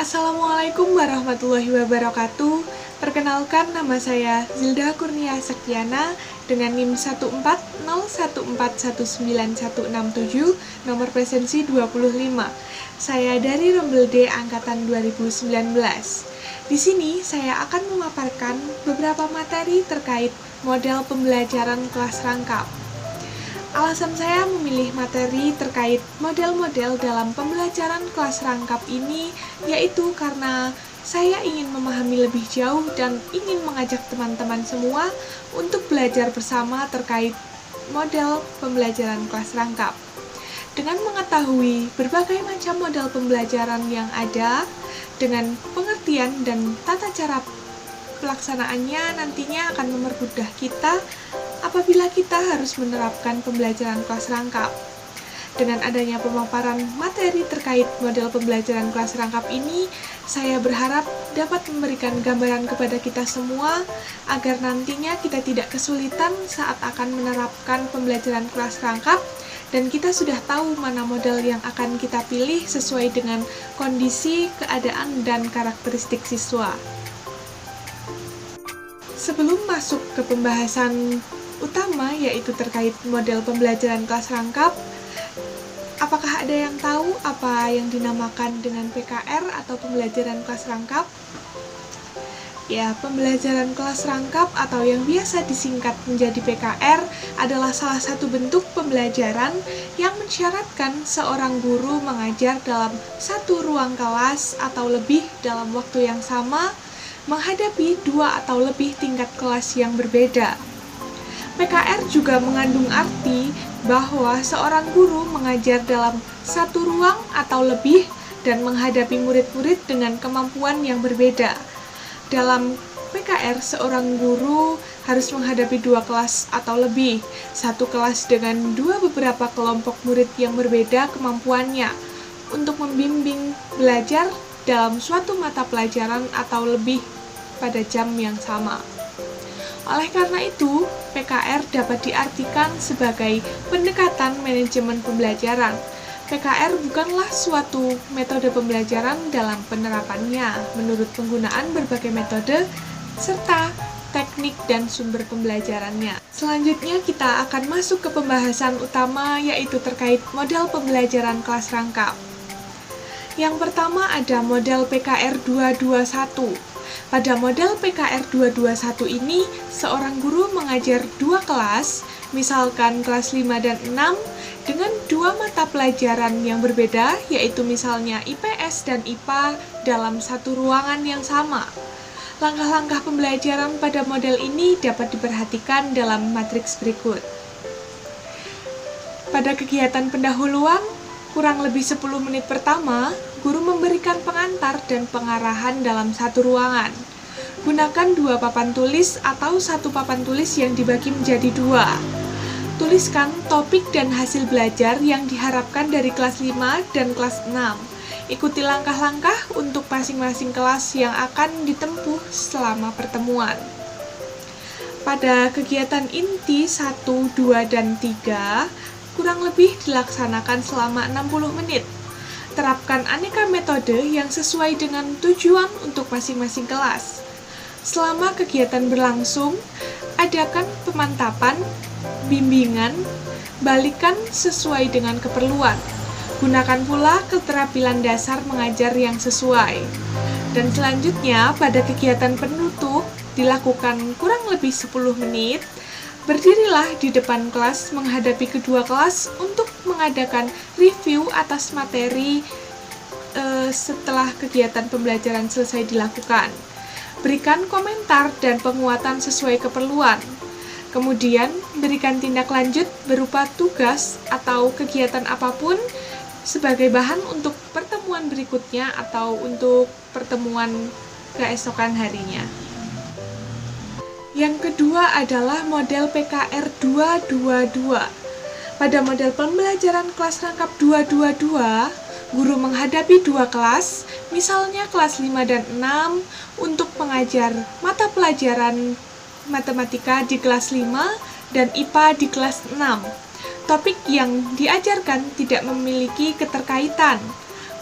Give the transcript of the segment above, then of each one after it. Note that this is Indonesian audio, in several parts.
Assalamualaikum warahmatullahi wabarakatuh. Perkenalkan, nama saya Zilda Kurnia Sektiana dengan NIM 14014191667, nomor presensi 25. Saya dari Rombel D angkatan 2019. Di sini saya akan memaparkan beberapa materi terkait model pembelajaran kelas rangkap. Alasan saya memilih materi terkait model-model dalam pembelajaran kelas rangkap ini yaitu karena saya ingin memahami lebih jauh dan ingin mengajak teman-teman semua untuk belajar bersama terkait model pembelajaran kelas rangkap. Dengan mengetahui berbagai macam model pembelajaran yang ada, dengan pengertian dan tata cara pelaksanaannya nantinya akan mempermudah kita apabila kita harus menerapkan pembelajaran kelas rangkap. Dengan adanya pemaparan materi terkait model pembelajaran kelas rangkap ini, saya berharap dapat memberikan gambaran kepada kita semua agar nantinya kita tidak kesulitan saat akan menerapkan pembelajaran kelas rangkap dan kita sudah tahu mana model yang akan kita pilih sesuai dengan kondisi, keadaan, dan karakteristik siswa. Sebelum masuk ke pembahasan utama yaitu terkait model pembelajaran kelas rangkap, apakah ada yang tahu apa yang dinamakan dengan PKR atau pembelajaran kelas rangkap? Ya, pembelajaran kelas rangkap atau yang biasa disingkat menjadi PKR adalah salah satu bentuk pembelajaran yang mensyaratkan seorang guru mengajar dalam satu ruang kelas atau lebih dalam waktu yang sama, menghadapi dua atau lebih tingkat kelas yang berbeda. PKR juga mengandung arti bahwa seorang guru mengajar dalam satu ruang atau lebih dan menghadapi murid-murid dengan kemampuan yang berbeda. Dalam PKR, seorang guru harus menghadapi dua kelas atau lebih, satu kelas dengan beberapa kelompok murid yang berbeda kemampuannya untuk membimbing belajar dalam suatu mata pelajaran atau lebih pada jam yang sama. Oleh karena itu, PKR dapat diartikan sebagai pendekatan manajemen pembelajaran. PKR bukanlah suatu metode pembelajaran dalam penerapannya menurut penggunaan berbagai metode serta teknik dan sumber pembelajarannya. Selanjutnya kita akan masuk ke pembahasan utama yaitu terkait model pembelajaran kelas rangkap. Yang pertama ada model PKR 221. Pada model PKR 221 ini, seorang guru mengajar dua kelas, misalkan kelas 5 dan 6, dengan dua mata pelajaran yang berbeda, yaitu misalnya IPS dan IPA dalam satu ruangan yang sama. Langkah-langkah pembelajaran pada model ini dapat diperhatikan dalam matriks berikut. Pada kegiatan pendahuluan, kurang lebih 10 menit pertama, guru memberikan pengantar dan pengarahan dalam satu ruangan. Gunakan dua papan tulis atau satu papan tulis yang dibagi menjadi dua. Tuliskan topik dan hasil belajar yang diharapkan dari kelas 5 dan kelas 6. Ikuti langkah-langkah untuk masing-masing kelas yang akan ditempuh selama pertemuan. Pada kegiatan inti 1, 2, dan 3, kurang lebih dilaksanakan selama 60 menit. Terapkan aneka metode yang sesuai dengan tujuan untuk masing-masing kelas. Selama kegiatan berlangsung, adakan pemantapan, bimbingan, balikan sesuai dengan keperluan. Gunakan pula keterampilan dasar mengajar yang sesuai. Dan selanjutnya, pada kegiatan penutup, dilakukan kurang lebih 10 menit, berdirilah di depan kelas menghadapi kedua kelas untuk mengadakan review atas materi setelah kegiatan pembelajaran selesai dilakukan. Berikan komentar dan penguatan sesuai keperluan. Kemudian, berikan tindak lanjut berupa tugas atau kegiatan apapun sebagai bahan untuk pertemuan berikutnya atau untuk pertemuan keesokan harinya. Yang kedua adalah model PKR 222. Pada model pembelajaran kelas rangkap 222, guru menghadapi dua kelas, misalnya kelas 5 dan 6, untuk mengajar mata pelajaran matematika di kelas 5 dan IPA di kelas 6. Topik yang diajarkan tidak memiliki keterkaitan.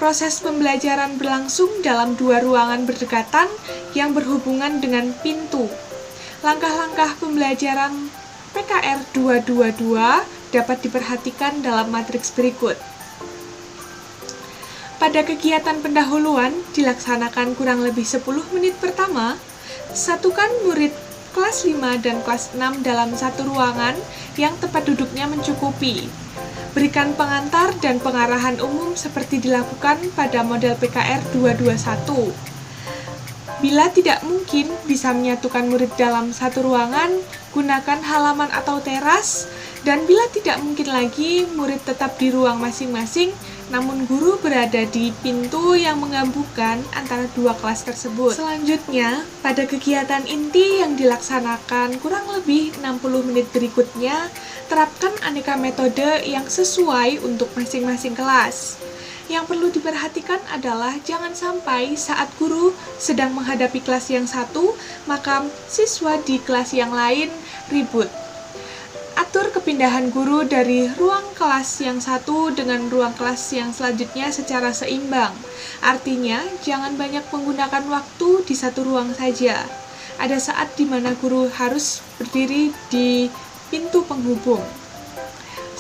Proses pembelajaran berlangsung dalam 2 ruangan berdekatan yang berhubungan dengan pintu. Langkah-langkah pembelajaran PKR 222 dapat diperhatikan dalam matriks berikut. Pada kegiatan pendahuluan dilaksanakan kurang lebih 10 menit pertama, satukan murid kelas 5 dan kelas 6 dalam satu ruangan yang tempat duduknya mencukupi. Berikan pengantar dan pengarahan umum seperti dilakukan pada model PKR 221. Bila tidak mungkin bisa menyatukan murid dalam satu ruangan, gunakan halaman atau teras, dan bila tidak mungkin lagi, murid tetap di ruang masing-masing, namun guru berada di pintu yang menggabungkan antara 2 kelas tersebut. Selanjutnya, pada kegiatan inti yang dilaksanakan kurang lebih 60 menit berikutnya, terapkan aneka metode yang sesuai untuk masing-masing kelas. Yang perlu diperhatikan adalah jangan sampai saat guru sedang menghadapi kelas yang satu, maka siswa di kelas yang lain ribut. Atur kepindahan guru dari ruang kelas yang satu dengan ruang kelas yang selanjutnya secara seimbang. Artinya, jangan banyak menggunakan waktu di satu ruang saja. Ada saat di mana guru harus berdiri di pintu penghubung.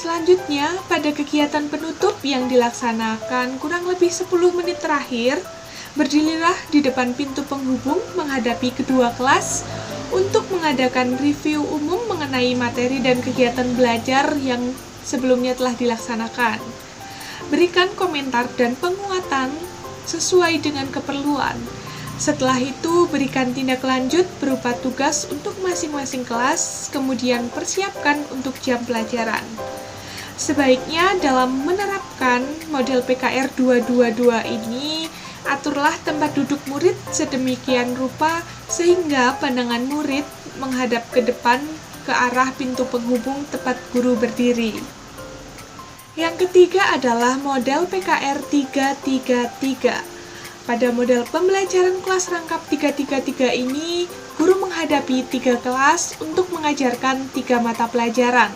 Selanjutnya, pada kegiatan penutup yang dilaksanakan kurang lebih 10 menit terakhir, berdirilah di depan pintu penghubung menghadapi kedua kelas untuk mengadakan review umum mengenai materi dan kegiatan belajar yang sebelumnya telah dilaksanakan. Berikan komentar dan penguatan sesuai dengan keperluan. Setelah itu, berikan tindak lanjut berupa tugas untuk masing-masing kelas, kemudian persiapkan untuk jam pelajaran. Sebaiknya dalam menerapkan model PKR 222 ini, aturlah tempat duduk murid sedemikian rupa sehingga pandangan murid menghadap ke depan ke arah pintu penghubung tempat guru berdiri. Yang ketiga adalah model PKR 333. Pada model pembelajaran kelas rangkap 333 ini, guru menghadapi 3 kelas untuk mengajarkan 3 mata pelajaran.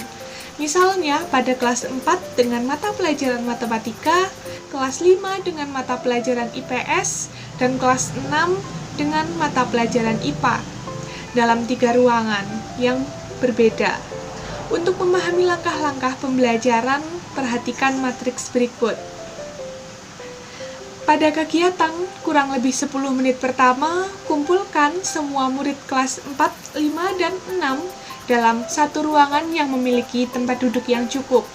Misalnya, pada kelas 4 dengan mata pelajaran matematika, kelas 5 dengan mata pelajaran IPS, dan kelas 6 dengan mata pelajaran IPA, dalam 3 ruangan yang berbeda. Untuk memahami langkah-langkah pembelajaran, perhatikan matriks berikut. Pada kegiatan kurang lebih 10 menit pertama, kumpulkan semua murid kelas 4, 5, dan 6 dalam satu ruangan yang memiliki tempat duduk yang cukup.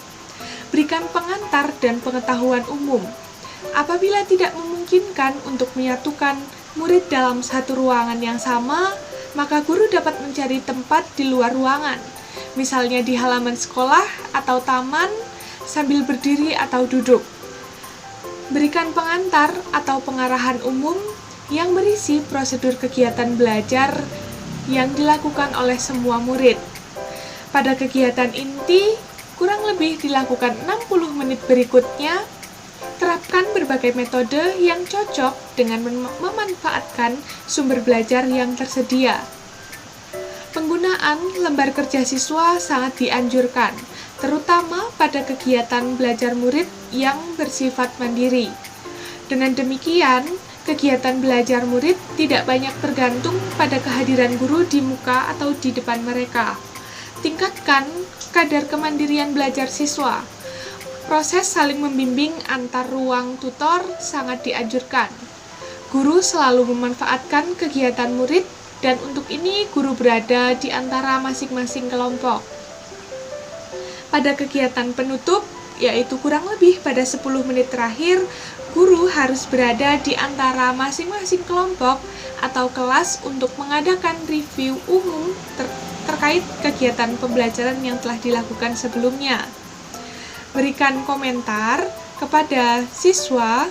Berikan pengantar dan pengetahuan umum. Apabila tidak memungkinkan untuk menyatukan murid dalam satu ruangan yang sama, maka guru dapat mencari tempat di luar ruangan, misalnya di halaman sekolah atau taman, sambil berdiri atau duduk. Berikan pengantar atau pengarahan umum yang berisi prosedur kegiatan belajar yang dilakukan oleh semua murid. Pada kegiatan inti, kurang lebih dilakukan 60 menit berikutnya, terapkan berbagai metode yang cocok dengan memanfaatkan sumber belajar yang tersedia. Penggunaan lembar kerja siswa sangat dianjurkan, terutama pada kegiatan belajar murid yang bersifat mandiri. Dengan demikian, kegiatan belajar murid tidak banyak tergantung pada kehadiran guru di muka atau di depan mereka. Tingkatkan kadar kemandirian belajar siswa. Proses saling membimbing antar ruang tutor sangat dianjurkan. Guru selalu memanfaatkan kegiatan murid, dan untuk ini guru berada di antara masing-masing kelompok. Pada kegiatan penutup, yaitu kurang lebih pada 10 menit terakhir, guru harus berada di antara masing-masing kelompok atau kelas untuk mengadakan review umum terkait kegiatan pembelajaran yang telah dilakukan sebelumnya. Berikan komentar kepada siswa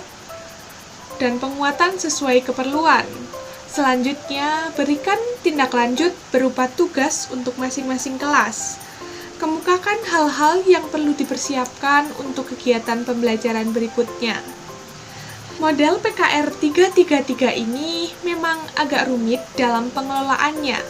dan penguatan sesuai keperluan. Selanjutnya, berikan tindak lanjut berupa tugas untuk masing-masing kelas. Kemukakan hal-hal yang perlu dipersiapkan untuk kegiatan pembelajaran berikutnya. Model PKR 333 ini memang agak rumit dalam pengelolaannya,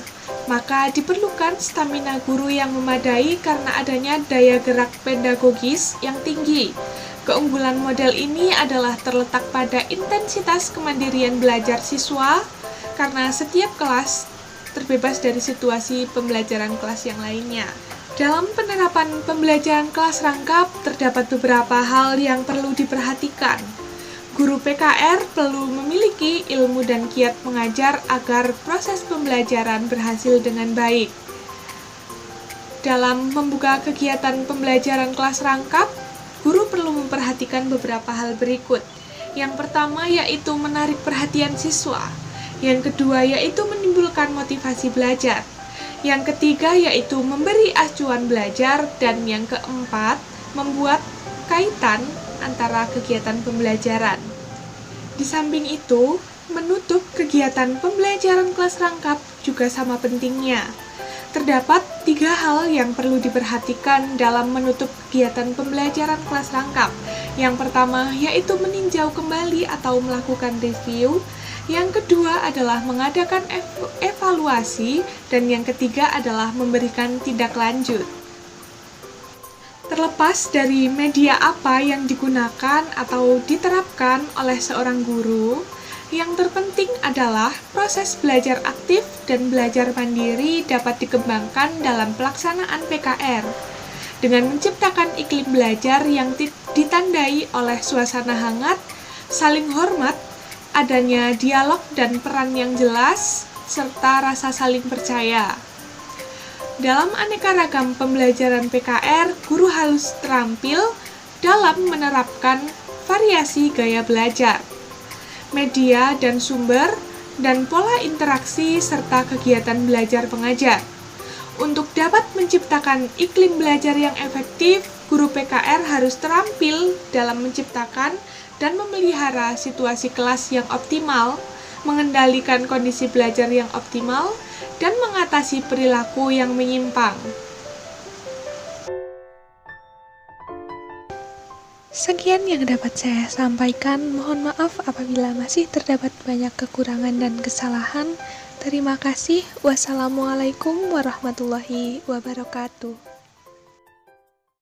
maka diperlukan stamina guru yang memadai karena adanya daya gerak pedagogis yang tinggi. Keunggulan model ini adalah terletak pada intensitas kemandirian belajar siswa, karena setiap kelas terbebas dari situasi pembelajaran kelas yang lainnya. Dalam penerapan pembelajaran kelas rangkap, terdapat beberapa hal yang perlu diperhatikan. Guru PKR perlu memiliki ilmu dan kiat mengajar agar proses pembelajaran berhasil dengan baik. Dalam membuka kegiatan pembelajaran kelas rangkap, guru perlu memperhatikan beberapa hal berikut. Yang pertama yaitu menarik perhatian siswa. Yang kedua yaitu menimbulkan motivasi belajar. Yang ketiga yaitu memberi acuan belajar. Dan yang keempat, membuat kaitan antara kegiatan pembelajaran. Di samping itu, menutup kegiatan pembelajaran kelas rangkap juga sama pentingnya. Terdapat 3 hal yang perlu diperhatikan dalam menutup kegiatan pembelajaran kelas rangkap. Yang pertama yaitu meninjau kembali atau melakukan review. Yang kedua adalah mengadakan evaluasi. Dan yang ketiga adalah memberikan tindak lanjut. Terlepas dari media apa yang digunakan atau diterapkan oleh seorang guru, yang terpenting adalah proses belajar aktif dan belajar mandiri dapat dikembangkan dalam pelaksanaan PKR dengan menciptakan iklim belajar yang ditandai oleh suasana hangat, saling hormat, adanya dialog dan peran yang jelas, serta rasa saling percaya. Dalam aneka ragam pembelajaran PKR, guru harus terampil dalam menerapkan variasi gaya belajar, media dan sumber, dan pola interaksi serta kegiatan belajar pengajar. Untuk dapat menciptakan iklim belajar yang efektif, guru PKR harus terampil dalam menciptakan dan memelihara situasi kelas yang optimal, mengendalikan kondisi belajar yang optimal, dan mengatasi perilaku yang menyimpang. Sekian yang dapat saya sampaikan. Mohon maaf apabila masih terdapat banyak kekurangan dan kesalahan. Terima kasih. Wassalamualaikum warahmatullahi wabarakatuh.